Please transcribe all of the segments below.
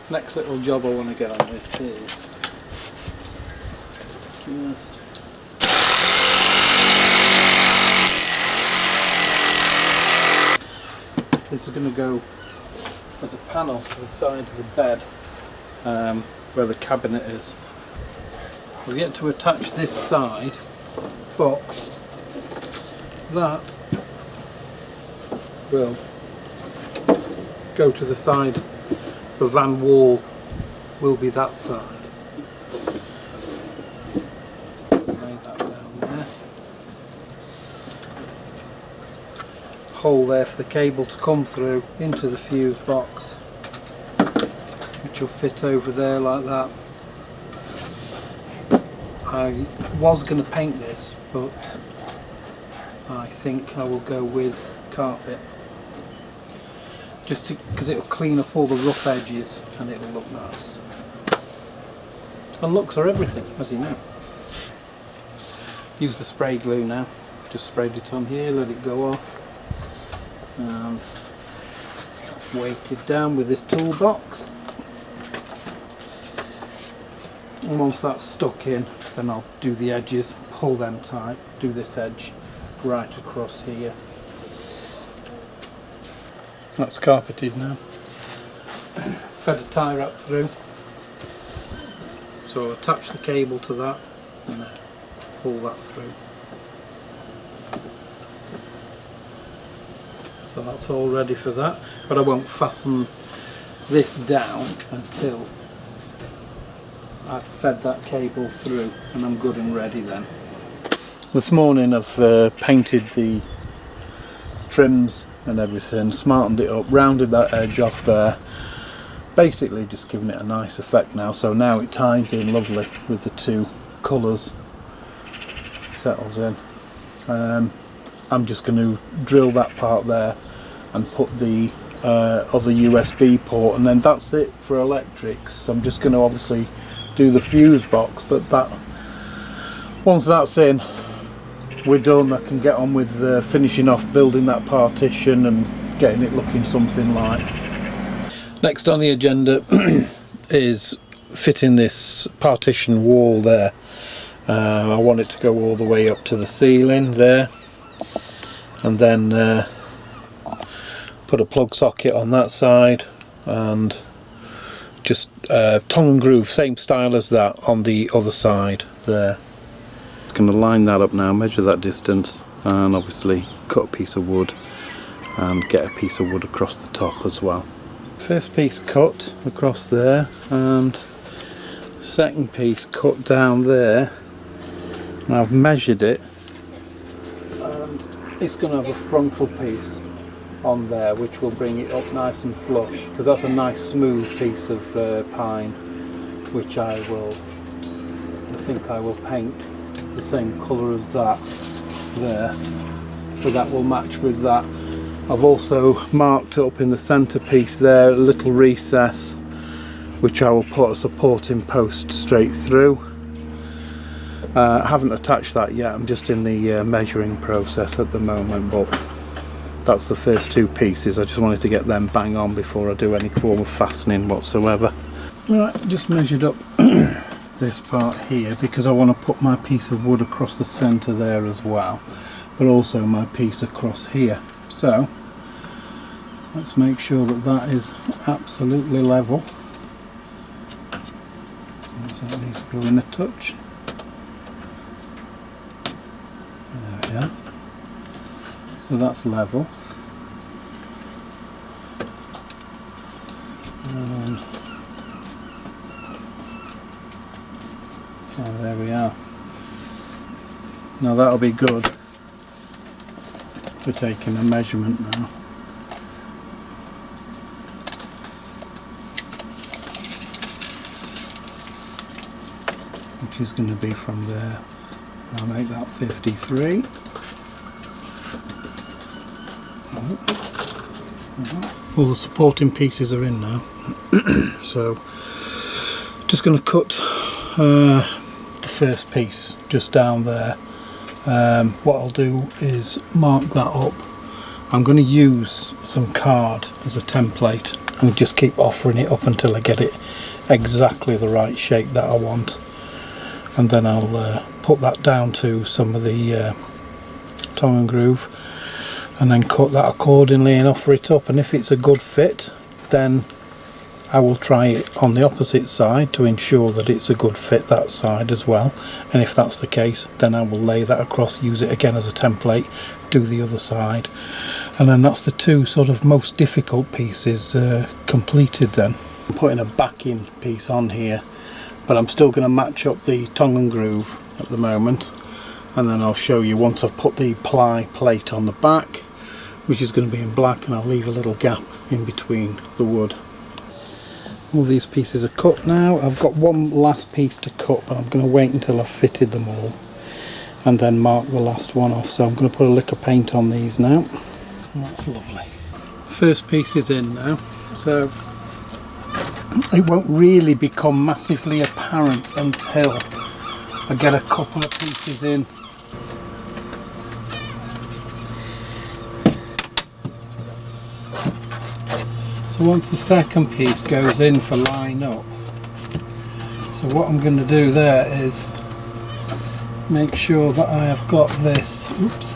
Next little job I want to get on with is this is going to go as a panel to the side of the bed where the cabinet is. We'll get to attach this side, but that will go to the side. The van wall will be that side. Lay that down there. Hole there for the cable to come through into the fuse box, which will fit over there like that. I was going to paint this, but I think I will go with carpet, just because it will clean up all the rough edges and it will look nice. And looks are everything, as you know. Use the spray glue now. Just sprayed it on here, let it go off, and weight it down with this toolbox. And once that's stuck in, then I'll do the edges, pull them tight, do this edge right across here. That's carpeted now. Fed a tie wrap through, so I'll attach the cable to that and then pull that through. So that's all ready for that, but I won't fasten this down until I've fed that cable through and I'm good and ready then. This morning I've painted the trims and everything, smartened it up, rounded that edge off there, basically just giving it a nice effect now. So now it ties in lovely with the two colours, settles in. I'm just going to drill that part there and put the other USB port, and then that's it for electrics. So I'm just going to obviously do the fuse box, but that once that's in, we're done. I can get on with finishing off building that partition and getting it looking something like. Next on the agenda is fitting this partition wall there. I want it to go all the way up to the ceiling there, and then put a plug socket on that side, and just tongue and groove, same style as that on the other side there. Going to line that up now, measure that distance, and obviously cut a piece of wood and get a piece of wood across the top as well. First piece cut across there, and second piece cut down there, and I've measured it, and it's going to have a frontal piece on there which will bring it up nice and flush, because that's a nice smooth piece of pine, which I think I will paint the same colour as that there, so that will match with that. I've also marked up in the centre piece there a little recess which I will put a supporting post straight through. I haven't attached that yet, I'm just in the measuring process at the moment, but that's the first two pieces. I just wanted to get them bang on before I do any form of fastening whatsoever. Alright, just measured up this part here because I want to put my piece of wood across the centre there as well, but also my piece across here. So let's make sure that that is absolutely level. So it needs to go in a touch. There we are. So that's level. And oh, there we are. Now that'll be good for taking a measurement now. Which is going to be from there. I'll make that 53. All the supporting pieces are in now. So just going to cut the first piece just down there. What I'll do is mark that up. I'm going to use some card as a template and just keep offering it up until I get it exactly the right shape that I want, and then I'll put that down to some of the tongue and groove, and then cut that accordingly and offer it up. And if it's a good fit, then I will try it on the opposite side to ensure that it's a good fit that side as well, and if that's the case, then I will lay that across, use it again as a template, do the other side, and then that's the two sort of most difficult pieces completed. Then I'm putting a backing piece on here, but I'm still going to match up the tongue and groove at the moment, and then I'll show you once I've put the ply plate on the back, which is going to be in black, and I'll leave a little gap in between the wood. All these pieces are cut now. I've got one last piece to cut, but I'm going to wait until I've fitted them all and then mark the last one off. So I'm going to put a lick of paint on these now. And that's lovely. First piece is in now, so it won't really become massively apparent until I get a couple of pieces in. So once the second piece goes in for line up, so what I'm going to do there is make sure that I have got this, oops,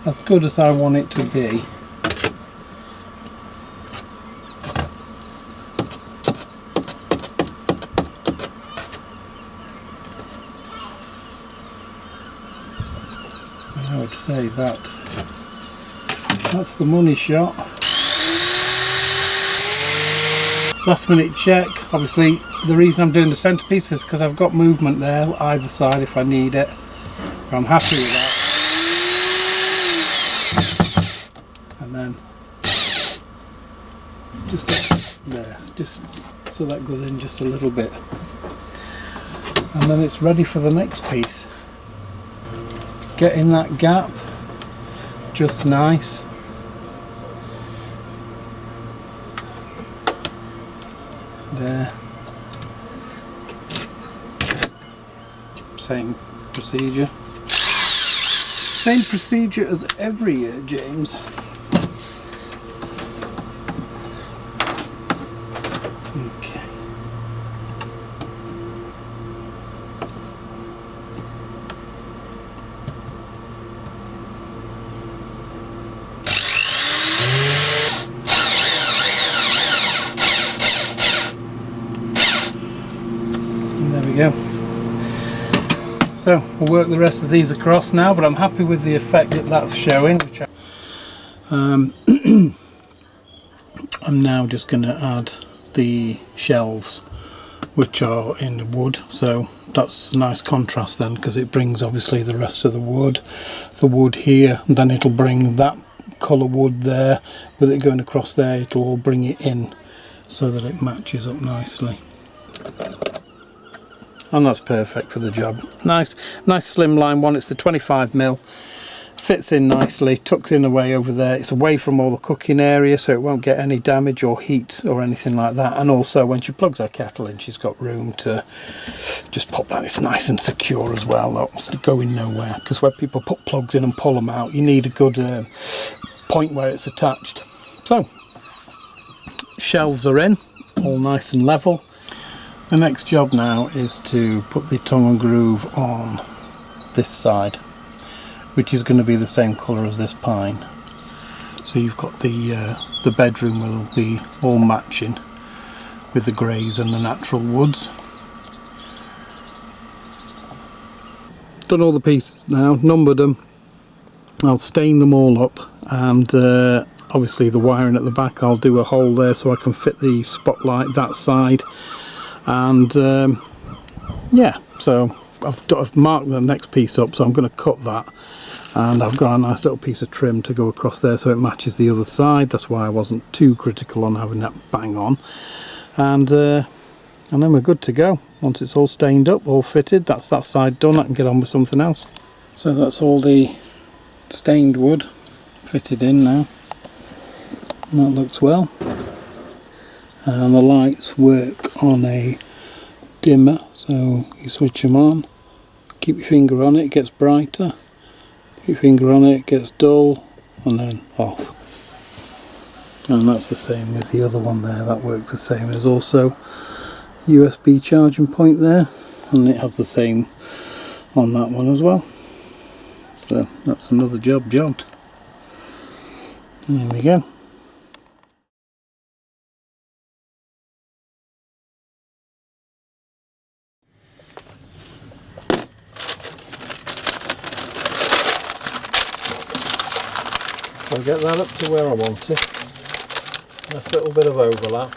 as good as I want it to be. And I would say that's the money shot. Last minute check. Obviously the reason I'm doing the centerpiece is because I've got movement there either side if I need it, but I'm happy with that. And then just there, just so that goes in just a little bit, and then it's ready for the next piece. Get in that gap just nice. There. Same procedure. Same procedure as every year, James. Okay. Go. So we'll work the rest of these across now, but I'm happy with the effect that that's showing. Which I'm now just going to add the shelves, which are in wood, so that's a nice contrast then, because it brings obviously the rest of the wood here, and then it'll bring that colour wood there, with it going across there, it'll all bring it in so that it matches up nicely. And that's perfect for the job. Nice slimline one. It's the 25mm, fits in nicely, tucks in away over there. It's away from all the cooking area, so it won't get any damage or heat or anything like that. And also when she plugs her kettle in, she's got room to just pop that. It's nice and secure as well, not going nowhere, because when people put plugs in and pull them out, you need a good point where it's attached. So shelves are in, all nice and level. The next job now is to put the tongue and groove on this side, which is going to be the same colour as this pine. So you've got the bedroom will be all matching with the greys and the natural woods. Done all the pieces now, numbered them. I'll stain them all up, and obviously the wiring at the back, I'll do a hole there so I can fit the spotlight that side. And yeah, so I've marked the next piece up, so I'm going to cut that, and I've got a nice little piece of trim to go across there so it matches the other side. That's why I wasn't too critical on having that bang on, and then we're good to go. Once it's all stained up, all fitted, that's that side done. I can get on with something else. So that's all the stained wood fitted in now. That looks well. And the lights work on a dimmer, so you switch them on, keep your finger on it, it gets brighter, keep your finger on it, it gets dull, and then off. And that's the same with the other one there, that works the same. There's also USB charging point there, and it has the same on that one as well. So that's another job jobbed. There we go. I'll get that up to where I want it. Nice little bit of overlap.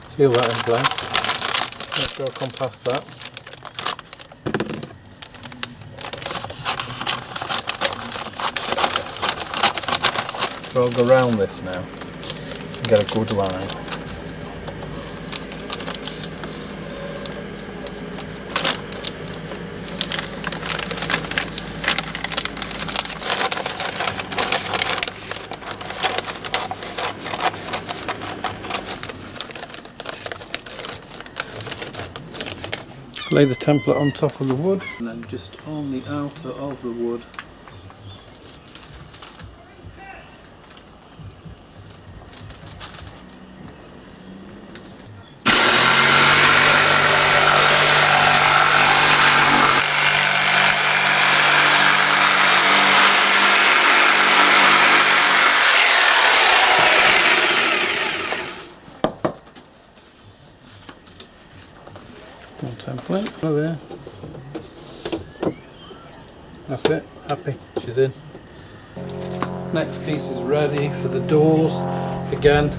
Seal that in place. Make sure I come past that. So I'll go round this now and get a good line. Lay the template on top of the wood, and then just on the outer of the wood template. Oh, there. That's it. Happy. She's in. Next piece is ready for the doors. Again,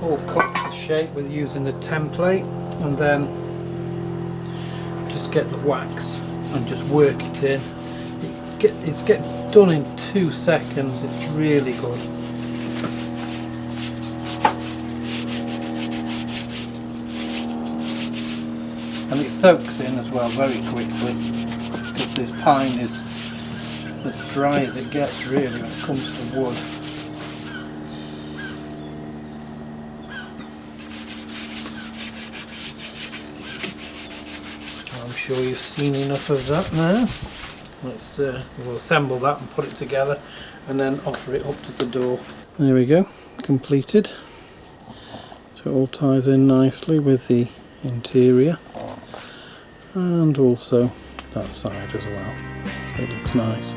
all cut to shape with using the template, and then just get the wax and just work it in. It's get done in 2 seconds. It's really good. And it soaks in as well very quickly, because this pine is as dry as it gets really when it comes to wood. I'm sure you've seen enough of that now. We'll assemble that and put it together and then offer it up to the door. There we go, completed. So it all ties in nicely with the interior, and also that side as well, so it looks nice.